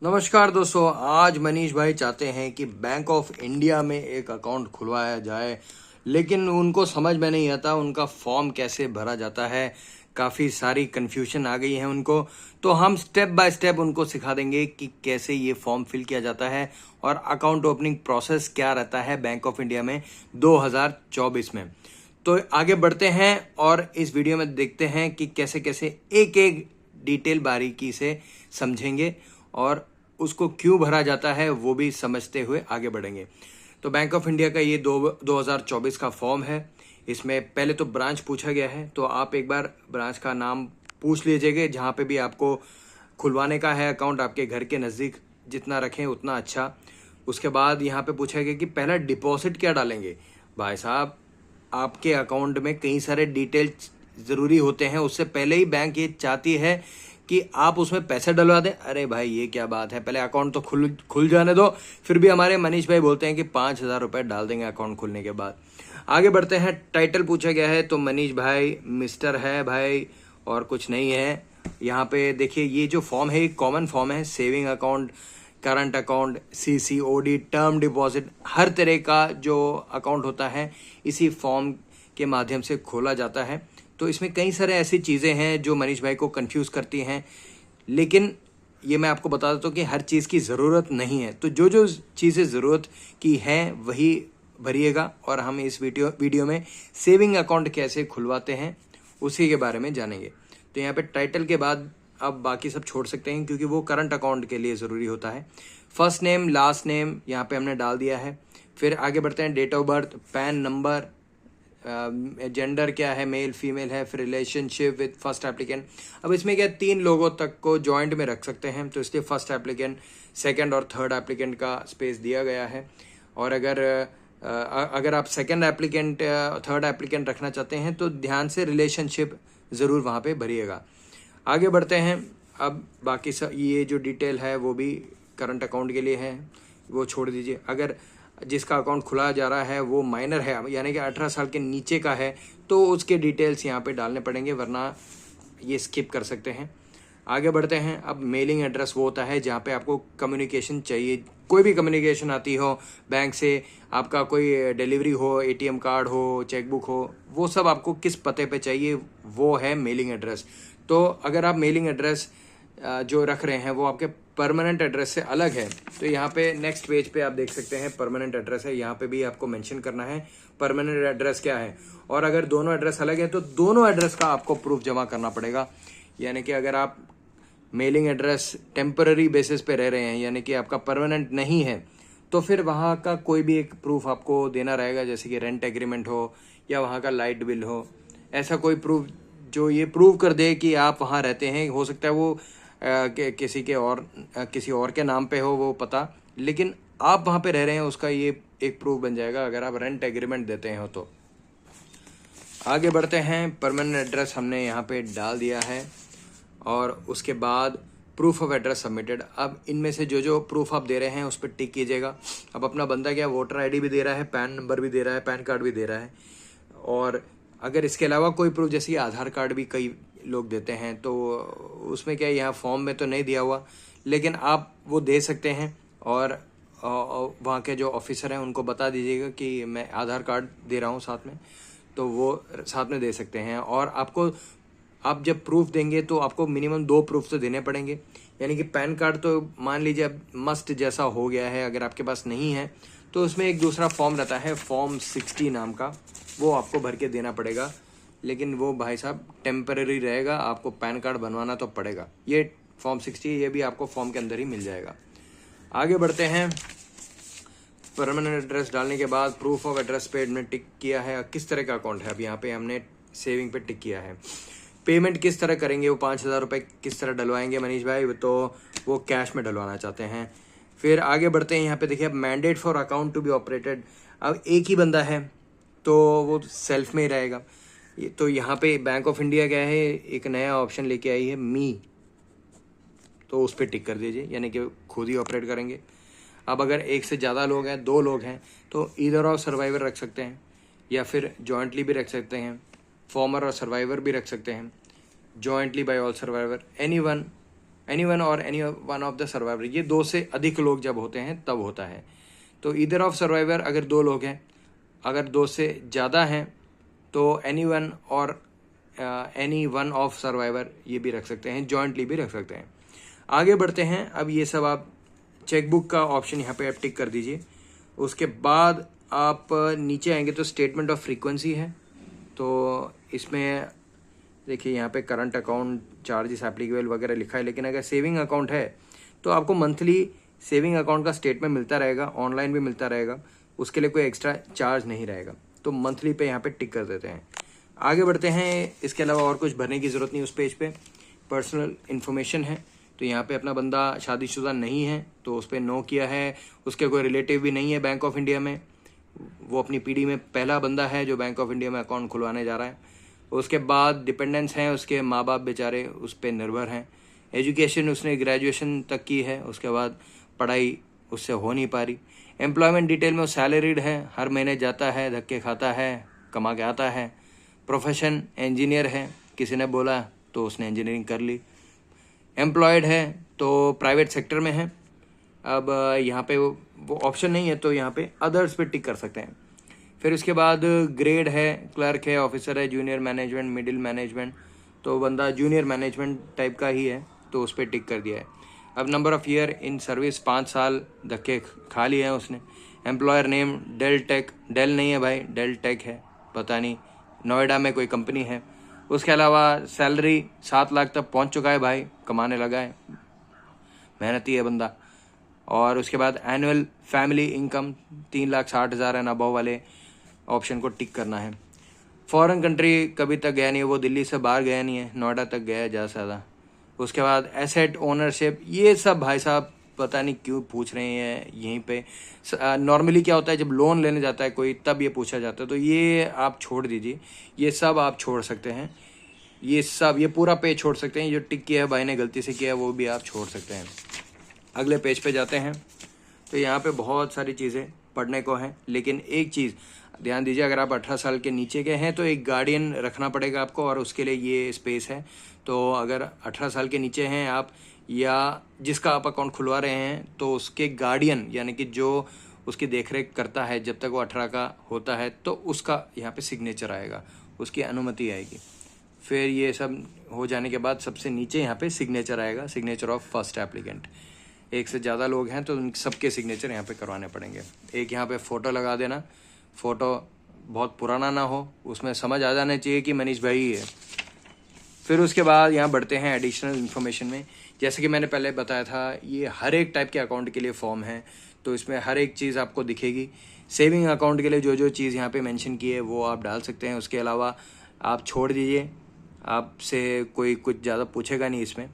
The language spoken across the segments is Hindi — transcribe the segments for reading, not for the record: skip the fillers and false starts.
नमस्कार दोस्तों। आज मनीष भाई चाहते हैं कि बैंक ऑफ इंडिया में एक अकाउंट खुलवाया जाए, लेकिन उनको समझ में नहीं आता उनका फॉर्म कैसे भरा जाता है। काफ़ी सारी कन्फ्यूजन आ गई है उनको। तो हम स्टेप बाय स्टेप उनको सिखा देंगे कि कैसे ये फॉर्म फिल किया जाता है और अकाउंट ओपनिंग प्रोसेस क्या रहता है बैंक ऑफ इंडिया में 2024 में। तो आगे बढ़ते हैं और इस वीडियो में देखते हैं कि कैसे कैसे एक एक डिटेल बारीकी से समझेंगे और उसको क्यों भरा जाता है वो भी समझते हुए आगे बढ़ेंगे। तो बैंक ऑफ इंडिया का ये 2024 का फॉर्म है। इसमें पहले तो ब्रांच पूछा गया है, तो आप एक बार ब्रांच का नाम पूछ लीजिएगा जहाँ पे भी आपको खुलवाने का है अकाउंट, आपके घर के नज़दीक जितना रखें उतना अच्छा। उसके बाद यहाँ पे पूछा गया कि पहला डिपॉजिट क्या डालेंगे। भाई साहब, आपके अकाउंट में कई सारे डिटेल्स ज़रूरी होते हैं, उससे पहले ही बैंक ये चाहती है कि आप उसमें पैसे डलवा दें। अरे भाई ये क्या बात है, पहले अकाउंट तो खुल जाने दो। फिर भी हमारे मनीष भाई बोलते हैं कि 5,000 रुपये डाल देंगे अकाउंट खुलने के बाद। आगे बढ़ते हैं। टाइटल पूछा गया है तो मनीष भाई मिस्टर है भाई, और कुछ नहीं है। यहाँ पे देखिए ये जो फॉर्म है, एक कॉमन फॉर्म है। Saving account, current account, CCOD, term deposit, हर तरह का जो अकाउंट होता है इसी फॉर्म के माध्यम से खोला जाता है। तो इसमें कई सारे ऐसी चीज़ें हैं जो मनीष भाई को कंफ्यूज करती हैं, लेकिन ये मैं आपको बता देता हूँ कि हर चीज़ की ज़रूरत नहीं है। तो जो जो चीज़ें ज़रूरत की हैं वही भरिएगा, और हम इस वीडियो में सेविंग अकाउंट कैसे खुलवाते हैं उसी के बारे में जानेंगे। तो यहाँ पे टाइटल के बाद अब बाकी सब छोड़ सकते हैं क्योंकि वो करंट अकाउंट के लिए ज़रूरी होता है। फर्स्ट नेम, लास्ट नेम यहाँ पे हमने डाल दिया है। फिर आगे बढ़ते हैं। Date of birth, PAN number, gender क्या है, मेल फीमेल है, फिर रिलेशनशिप विद फर्स्ट एप्लीकेंट। अब इसमें क्या 3 लोगों तक को जॉइंट में रख सकते हैं, तो इसलिए फर्स्ट एप्लीकेंट, सेकंड और थर्ड एप्लीकेंट का स्पेस दिया गया है। और अगर आप सेकंड एप्लीकेंट, थर्ड एप्लीकेंट रखना चाहते हैं तो ध्यान से रिलेशनशिप ज़रूर वहाँ पे भरिएगा। आगे बढ़ते हैं। अब बाकी सब ये जो डिटेल है वो भी करंट अकाउंट के लिए है, वो छोड़ दीजिए। अगर जिसका अकाउंट खुला जा रहा है वो माइनर है, यानी कि 18 साल के नीचे का है, तो उसके डिटेल्स यहाँ पे डालने पड़ेंगे, वरना ये स्किप कर सकते हैं। आगे बढ़ते हैं। अब मेलिंग एड्रेस वो होता है जहाँ पे आपको कम्युनिकेशन चाहिए, कोई भी कम्युनिकेशन आती हो बैंक से, आपका कोई डिलीवरी हो, एटीएम कार्ड हो, चेकबुक हो, वो सब आपको किस पते पे चाहिए, वो है मेलिंग एड्रेस। तो अगर आप मेलिंग एड्रेस जो रख रहे हैं वो आपके परमानेंट एड्रेस से अलग है, तो यहाँ पे नेक्स्ट पेज पे आप देख सकते हैं परमानेंट एड्रेस है। यहाँ पे भी आपको मेंशन करना है परमानेंट एड्रेस क्या है। और अगर दोनों एड्रेस अलग है तो दोनों एड्रेस का आपको प्रूफ जमा करना पड़ेगा। यानी कि अगर आप मेलिंग एड्रेस टेम्पररी बेसिस पे रह रहे हैं, यानी कि आपका परमानेंट नहीं है, तो फिर वहाँ का कोई भी एक प्रूफ आपको देना रहेगा, जैसे कि रेंट एग्रीमेंट हो या वहाँ का लाइट बिल हो। ऐसा कोई प्रूफ जो ये प्रूव कर दे कि आप वहाँ रहते हैं। हो सकता है वो किसी और के नाम पे हो वो पता, लेकिन आप वहाँ पे रह रहे हैं उसका ये एक प्रूफ बन जाएगा अगर आप रेंट एग्रीमेंट देते हैं तो। आगे बढ़ते हैं। परमानेंट एड्रेस हमने यहाँ पे डाल दिया है, और उसके बाद प्रूफ ऑफ एड्रेस सबमिटेड। अब इनमें से जो जो प्रूफ आप दे रहे हैं उस पर टिक कीजिएगा। अब अपना बंदा क्या वोटर आईडी भी दे रहा है, पैन नंबर भी दे रहा है, पैन कार्ड भी दे रहा है, और अगर इसके अलावा कोई प्रूफ जैसे आधार कार्ड भी कई लोग देते हैं, तो उसमें क्या यहाँ फॉर्म में तो नहीं दिया हुआ, लेकिन आप वो दे सकते हैं। और वहाँ के जो ऑफिसर हैं उनको बता दीजिएगा कि मैं आधार कार्ड दे रहा हूँ साथ में, तो वो साथ में दे सकते हैं। और आप जब प्रूफ देंगे तो आपको मिनिमम 2 प्रूफ तो देने पड़ेंगे। यानी कि पैन कार्ड तो मान लीजिए अब मस्ट जैसा हो गया है, अगर आपके पास नहीं है तो उसमें एक दूसरा फॉर्म रहता है, फॉर्म 60 नाम का, वो आपको भर के देना पड़ेगा। लेकिन वो भाई साहब टेम्पररी रहेगा, आपको पैन कार्ड बनवाना तो पड़ेगा। ये फॉर्म 60 ये भी आपको फॉर्म के अंदर ही मिल जाएगा। आगे बढ़ते हैं। परमानेंट एड्रेस डालने के बाद प्रूफ ऑफ एड्रेस पे हमने टिक किया है किस तरह का अकाउंट है। अब यहाँ पे हमने सेविंग पे टिक किया है। पेमेंट किस तरह करेंगे, वो 5,000 रुपये किस तरह डलवाएंगे मनीष भाई, तो वो कैश में डलवाना चाहते हैं। फिर आगे बढ़ते हैं। यहाँ पे देखिए, अब mandate for account to be operated. अब एक ही बंदा है तो वो सेल्फ में ही रहेगा। तो यहाँ पे बैंक ऑफ इंडिया क्या है, एक नया ऑप्शन लेके आई है, मी, तो उस पर टिक कर दीजिए, यानी कि खुद ही ऑपरेट करेंगे। अब अगर एक से ज़्यादा लोग हैं, 2 लोग हैं, तो ईदर ऑफ सर्वाइवर रख सकते हैं, या फिर जॉइंटली भी रख सकते हैं, फॉर्मर और सर्वाइवर भी रख सकते हैं, jointly by all survivor, anyone any one और any one of the survivor, ये 2 से अधिक लोग जब होते हैं तब होता है। तो ईदर ऑफ सर्वाइवर अगर 2 लोग हैं, अगर 2 से ज़्यादा हैं तो एनी वन और एनी वन ऑफ सर्वाइवर ये भी रख सकते हैं, जॉइंटली भी रख सकते हैं। आगे बढ़ते हैं। अब ये सब आप चेकबुक का ऑप्शन यहाँ पे आप टिक कर दीजिए। उसके बाद आप नीचे आएंगे तो स्टेटमेंट ऑफ फ्रीक्वेंसी है, तो इसमें देखिए यहाँ पे करंट अकाउंट चार्जेस एप्लीकेबल वगैरह लिखा है, लेकिन अगर सेविंग अकाउंट है तो आपको मंथली सेविंग अकाउंट का स्टेटमेंट मिलता रहेगा, ऑनलाइन भी मिलता रहेगा, उसके लिए कोई एक्स्ट्रा चार्ज नहीं रहेगा। तो मंथली पे यहाँ पे टिक कर देते हैं। आगे बढ़ते हैं। इसके अलावा और कुछ भरने की ज़रूरत नहीं उस पेज पे। पर्सनल इन्फॉर्मेशन है, तो यहाँ पे अपना बंदा शादीशुदा नहीं है तो उस पर नो किया है, उसके कोई रिलेटिव भी नहीं है बैंक ऑफ इंडिया में, वो अपनी पीढ़ी में पहला बंदा है जो बैंक ऑफ इंडिया में अकाउंट खुलवाने जा रहा है। उसके बाद डिपेंडेंट्स हैं, उसके माँ बाप बेचारे उस पर निर्भर हैं। एजुकेशन उसने ग्रेजुएशन तक की है, उसके बाद पढ़ाई उससे हो नहीं पा रही। एम्प्लॉयमेंट डिटेल में वो सैलरीड है, हर महीने जाता है, धक्के खाता है, कमा के आता है। प्रोफेशन इंजीनियर है, किसी ने बोला तो उसने इंजीनियरिंग कर ली। एम्प्लॉयड है तो प्राइवेट सेक्टर में है। अब यहाँ पे वो ऑप्शन नहीं है तो यहाँ पे अदर्स पे टिक कर सकते हैं। फिर उसके बाद ग्रेड है, क्लर्क है, ऑफिसर है, जूनियर मैनेजमेंट, मिडिल मैनेजमेंट, तो बंदा जूनियर मैनेजमेंट टाइप का ही है तो उस पर टिक कर दिया है। अब number of year in service 5 साल धक्के खा लिए हैं उसने। Employer name Dell tech, Dell नहीं है भाई, डेल टेक है, पता नहीं नोएडा में कोई कंपनी है। उसके अलावा सैलरी 7 लाख तक पहुंच चुका है भाई, कमाने लगा है, मेहनती है बंदा। और उसके बाद annual family income 3,60,000 and above वाले ऑप्शन को टिक करना है। फॉरेन कंट्री कभी तक गया नहीं है, वो दिल्ली से बाहर गया नहीं है, नोएडा तक गया है ज़्यादा से ज़्यादा। उसके बाद एसेट ओनरशिप, ये सब भाई साहब पता नहीं क्यों पूछ रहे हैं यहीं पे। नॉर्मली क्या होता है जब लोन लेने जाता है कोई तब ये पूछा जाता है, तो ये आप छोड़ दीजिए, ये सब आप छोड़ सकते हैं, ये सब ये पूरा पेज छोड़ सकते हैं। जो टिक किया है भाई ने गलती से किया है वो भी आप छोड़ सकते हैं। अगले पेज पे जाते हैं तो यहाँ पे बहुत सारी चीज़ें पढ़ने को हैं, लेकिन एक चीज़ ध्यान दीजिए, अगर आप 18 साल के नीचे के हैं तो एक गार्डियन रखना पड़ेगा आपको और उसके लिए ये स्पेस है। तो अगर 18 साल के नीचे हैं आप या जिसका आप अकाउंट खुलवा रहे हैं तो उसके गार्डियन यानी कि जो उसकी देखरेख करता है जब तक वो 18 का होता है तो उसका यहाँ पे सिग्नेचर आएगा, उसकी अनुमति आएगी। फिर ये सब हो जाने के बाद सबसे नीचे यहाँ पे सिग्नेचर आएगा, सिग्नेचर ऑफ फर्स्ट एप्लीकेंट। एक से ज़्यादा लोग हैं तो उन सबके सिग्नेचर यहाँ पे करवाने पड़ेंगे। एक यहाँ पे फ़ोटो लगा देना, फ़ोटो बहुत पुराना ना हो, उसमें समझ आ जाना चाहिए कि मनीष भाई ही है। फिर उसके बाद यहाँ बढ़ते हैं एडिशनल इन्फॉर्मेशन में। जैसे कि मैंने पहले बताया था ये हर एक टाइप के अकाउंट के लिए फॉर्म है, तो इसमें हर एक चीज़ आपको दिखेगी। सेविंग अकाउंट के लिए जो जो चीज़ यहाँ पे मेंशन की है वो आप डाल सकते हैं, उसके अलावा आप छोड़ दीजिए, आपसे कोई कुछ ज़्यादा पूछेगा नहीं इसमें,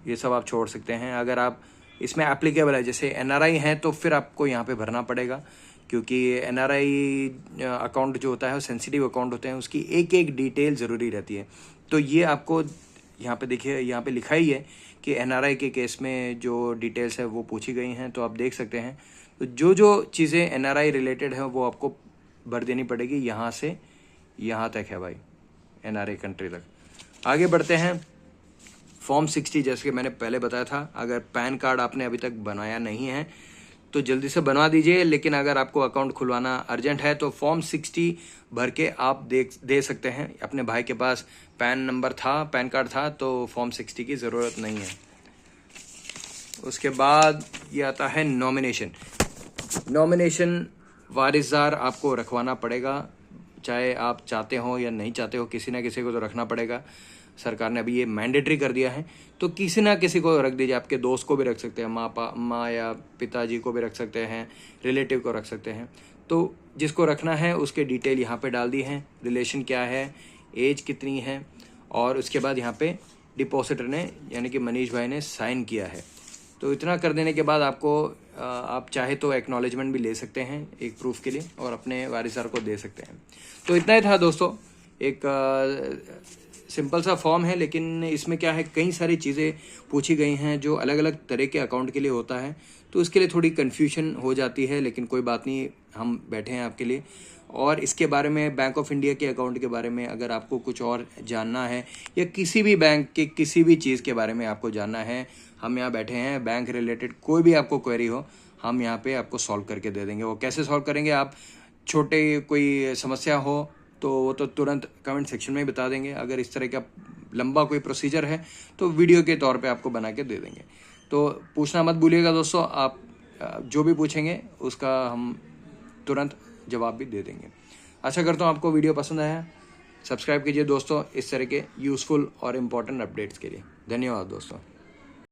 ये सब आप छोड़ सकते हैं। अगर आप इसमें एप्लीकेबल है जैसे एनआरआई हैं तो फिर आपको यहाँ पे भरना पड़ेगा, क्योंकि एनआरआई अकाउंट जो होता है वो सेंसिटिव अकाउंट होते हैं, उसकी एक एक डिटेल ज़रूरी रहती है। तो ये आपको यहाँ पे देखिए, यहाँ पे लिखा ही है कि एनआरआई के केस में जो डिटेल्स है वो पूछी गई हैं, तो आप देख सकते हैं। तो जो जो चीज़ें एनआरआई रिलेटेड हैं वो आपको भर देनी पड़ेगी, यहाँ से यहाँ तक है भाई, एनआरआई कंट्री तक। आगे बढ़ते हैं। फॉर्म 60 जैसे कि मैंने पहले बताया था, अगर पैन कार्ड आपने अभी तक बनाया नहीं है तो जल्दी से बनवा दीजिए, लेकिन अगर आपको अकाउंट खुलवाना अर्जेंट है तो फॉर्म 60 भर के आप दे सकते हैं। अपने भाई के पास पैन कार्ड था तो फॉर्म 60 की ज़रूरत नहीं है। उसके बाद ये आता है नॉमिनेशन वारिसदार आपको रखवाना पड़ेगा, चाहे आप चाहते हो या नहीं चाहते हो, किसी ना किसी को तो रखना पड़ेगा। सरकार ने अभी ये मैंडेटरी कर दिया है, तो किसी ना किसी को रख दीजिए। आपके दोस्त को भी रख सकते हैं, माँ या पिताजी को भी रख सकते हैं, रिलेटिव को रख सकते हैं। तो जिसको रखना है उसके डिटेल यहाँ पे डाल दी हैं, रिलेशन क्या है, एज कितनी है, और उसके बाद यहाँ पे डिपॉजिटर ने यानी कि मनीष भाई ने साइन किया है। तो इतना कर देने के बाद आपको आप चाहे तो एक्नॉलेजमेंट भी ले सकते हैं एक प्रूफ के लिए और अपने वारिसदार को दे सकते हैं। तो इतना ही था दोस्तों, एक सिंपल सा फॉर्म है, लेकिन इसमें क्या है कई सारी चीज़ें पूछी गई हैं जो अलग अलग तरह के अकाउंट के लिए होता है, तो उसके लिए थोड़ी कन्फ्यूजन हो जाती है, लेकिन कोई बात नहीं, हम बैठे हैं आपके लिए। और इसके बारे में, बैंक ऑफ इंडिया के अकाउंट के बारे में अगर आपको कुछ और जानना है या किसी भी बैंक के किसी भी चीज़ के बारे में आपको जानना है, हम यहाँ बैठे हैं। बैंक रिलेटेड कोई भी आपको क्वेरी हो, हम यहाँ पे आपको सॉल्व करके दे देंगे। वो कैसे सॉल्व करेंगे, आप छोटे कोई समस्या हो तो वो तो तुरंत कमेंट सेक्शन में ही बता देंगे। अगर इस तरह का लंबा कोई प्रोसीजर है तो वीडियो के तौर पे आपको बना के दे देंगे। तो पूछना मत भूलिएगा दोस्तों, आप जो भी पूछेंगे उसका हम तुरंत जवाब भी दे देंगे। आशा करता हूँ आपको वीडियो पसंद आया। सब्सक्राइब कीजिए दोस्तों इस तरह के यूज़फुल और इम्पोर्टेंट अपडेट्स के लिए। धन्यवाद दोस्तों।